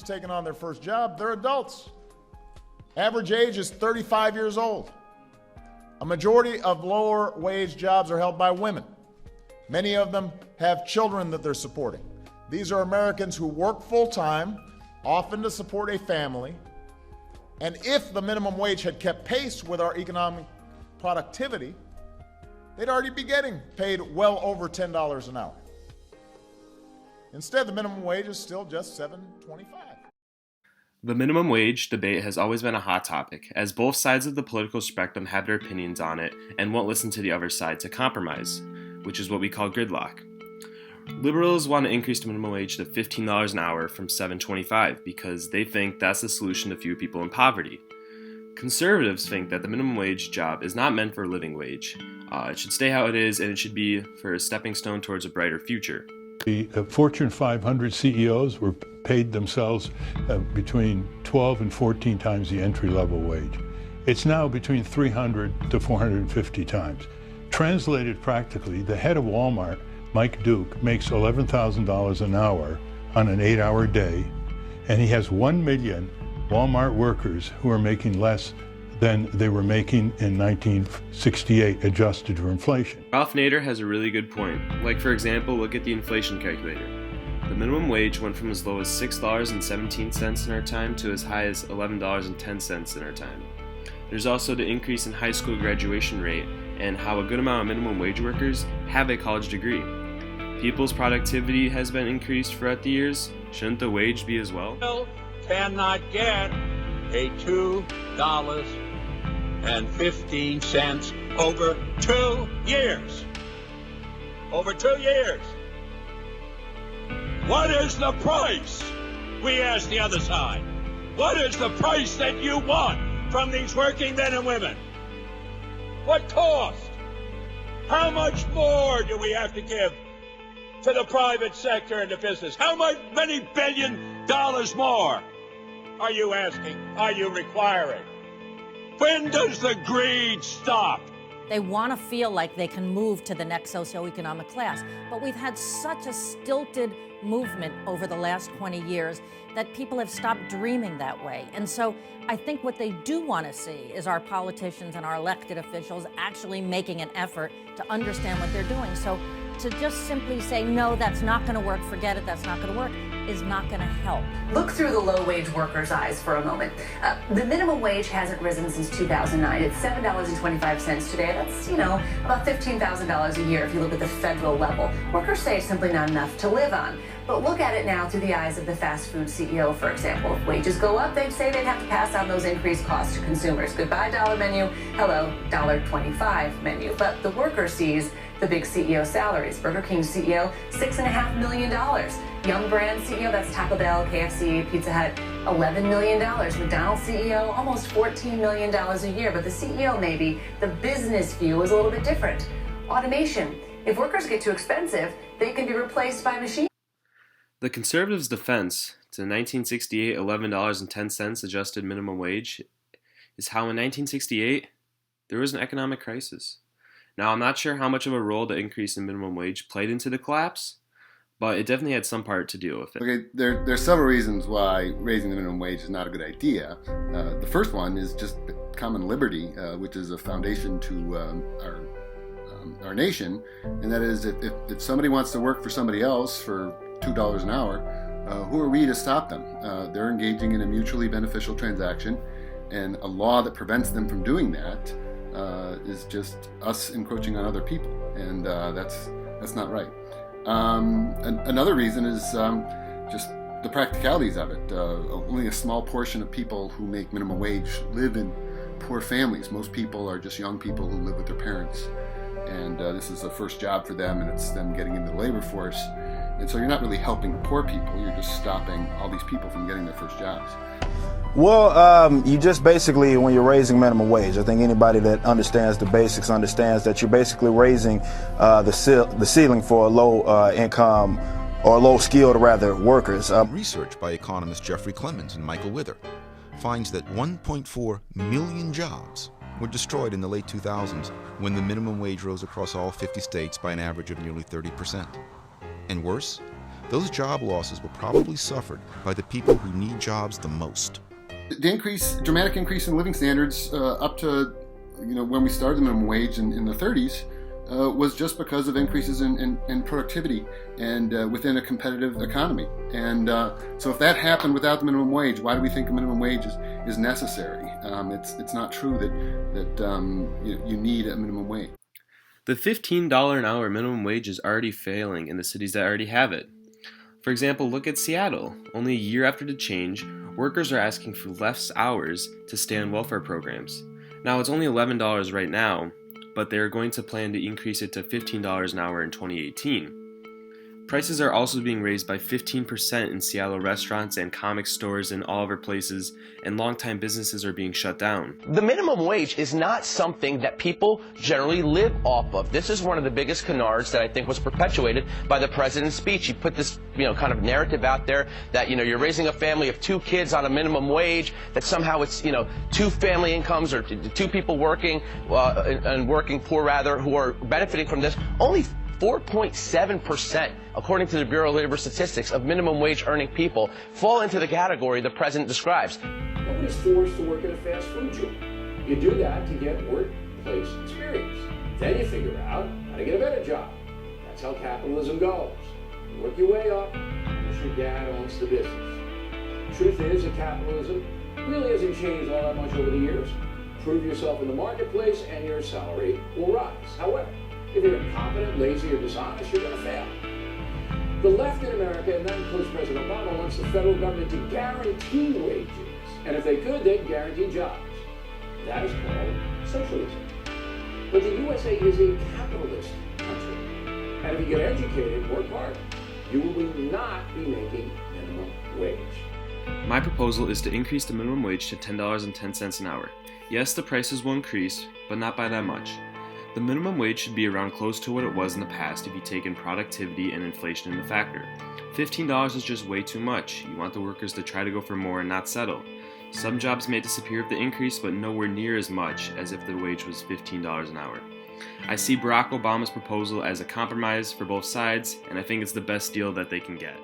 just taken on their first job, they're adults. Average age is 35 years old. A majority of lower wage jobs are held by women. Many of them have children that they're supporting. These are Americans who work full-time, often to support a family. And if the minimum wage had kept pace with our economic productivity, they'd already be getting paid well over $10 an hour. Instead, the minimum wage is still just $7.25. The minimum wage debate has always been a hot topic, as both sides of the political spectrum have their opinions on it and won't listen to the other side to compromise, which is what we call gridlock. Liberals want to increase the minimum wage to $15 an hour from $7.25 because they think that's the solution to few people in poverty. Conservatives think that the minimum wage job is not meant for a living wage. It should stay how it is, and it should be for a stepping stone towards a brighter future. The Fortune 500 CEOs were paid themselves between 12 and 14 times the entry-level wage. It's now between 300 to 450 times. Translated practically, the head of Walmart, Mike Duke, makes $11,000 an hour on an 8-hour day, and he has 1 million Walmart workers who are making less than they were making in 1968, adjusted for inflation. Ralph Nader has a really good point. Like, for example, look at the inflation calculator. The minimum wage went from as low as $6.17 in our time to as high as $11.10 in our time. There's also the increase in high school graduation rate and how a good amount of minimum wage workers have a college degree. People's productivity has been increased throughout the years. Shouldn't the wage be as well? Cannot get a $2.15 over 2 years. Over 2 years. What is the price? We ask the other side. What is the price that you want from these working men and women? What cost? How much more do we have to give to the private sector and the business? How many billion dollars more are you asking? Are you requiring? When does the greed stop? They want to feel like they can move to the next socioeconomic class. But we've had such a stilted movement over the last 20 years that people have stopped dreaming that way. And so I think what they do want to see is our politicians and our elected officials actually making an effort to understand what they're doing. So to just simply say, no, that's not going to work, forget it, that's not going to work, is not going to help. Look through the low-wage workers' eyes for a moment. The minimum wage hasn't risen since 2009. It's $7.25 today. That's, about $15,000 a year if you look at the federal level. Workers say it's simply not enough to live on. But look at it now through the eyes of the fast food CEO, for example. If wages go up, they'd say they'd have to pass on those increased costs to consumers. Goodbye, dollar menu. Hello, $1.25 menu. But the worker sees the big CEO salaries. Burger King CEO, $6.5 million. Young Brand CEO, that's Taco Bell, KFC, Pizza Hut, $11 million. McDonald's CEO, almost $14 million a year. But the CEO, maybe, the business view is a little bit different. Automation. If workers get too expensive, they can be replaced by machines. The conservatives' defense to the 1968 $11.10 adjusted minimum wage is how in 1968 there was an economic crisis. Now, I'm not sure how much of a role the increase in minimum wage played into the collapse, but it definitely had some part to deal with it. Okay, there's several reasons why raising the minimum wage is not a good idea. The first one is just common liberty, which is a foundation to our nation, and that is if somebody wants to work for somebody else for $2 an hour, who are we to stop them? They're engaging in a mutually beneficial transaction, and a law that prevents them from doing that is just us encroaching on other people, and that's not right. Another reason is just the practicalities of it. Only a small portion of people who make minimum wage live in poor families. Most people are just young people who live with their parents, and this is the first job for them, and it's them getting into the labor force. And so you're not really helping the poor people, you're just stopping all these people from getting their first jobs. Well, you just basically, when you're raising minimum wage, I think anybody that understands the basics understands that you're basically raising the ceiling for low income or low skilled, rather, workers. Research by economists Jeffrey Clemens and Michael Wither finds that 1.4 million jobs were destroyed in the late 2000s when the minimum wage rose across all 50 states by an average of nearly 30%. And worse, those job losses were probably suffered by the people who need jobs the most. The dramatic increase in living standards up to when we started the minimum wage in the 30s was just because of increases in productivity and within a competitive economy. And so if that happened without the minimum wage, why do we think a minimum wage is necessary? It's not true that you need a minimum wage. The $15 an hour minimum wage is already failing in the cities that already have it. For example, look at Seattle. Only a year after the change, workers are asking for less hours to stay on welfare programs. Now, it's only $11 right now, but they are going to plan to increase it to $15 an hour in 2018. Prices are also being raised by 15% in Seattle restaurants and comic stores and all other places, and longtime businesses are being shut down. The minimum wage is not something that people generally live off of. This is one of the biggest canards that I think was perpetuated by the president's speech. He put this, kind of narrative out there that, you're raising a family of 2 kids on a minimum wage, that somehow it's, 2 family incomes or 2 people working and working poor rather who are benefiting from this. Only 4.7%, according to the Bureau of Labor Statistics, of minimum wage earning people fall into the category the president describes. Nobody's forced to work at a fast food joint. You do that to get workplace experience. Then you figure out how to get a better job. That's how capitalism goes. You work your way up, unless your dad owns the business. Truth is that capitalism really hasn't changed all that much over the years. Prove yourself in the marketplace and your salary will rise. However, if you're incompetent, lazy, or dishonest, you're going to fail. The left in America, and that includes President Obama, wants the federal government to guarantee wages. And if they could, they'd guarantee jobs. That is called socialism. But the USA is a capitalist country. And if you get educated, work hard, you will not be making minimum wage. My proposal is to increase the minimum wage to $10.10 an hour. Yes, the prices will increase, but not by that much. The minimum wage should be around close to what it was in the past if you take in productivity and inflation into factor. $15 is just way too much. You want the workers to try to go for more and not settle. Some jobs may disappear with the increase, but nowhere near as much as if the wage was $15 an hour. I see Barack Obama's proposal as a compromise for both sides, and I think it's the best deal that they can get.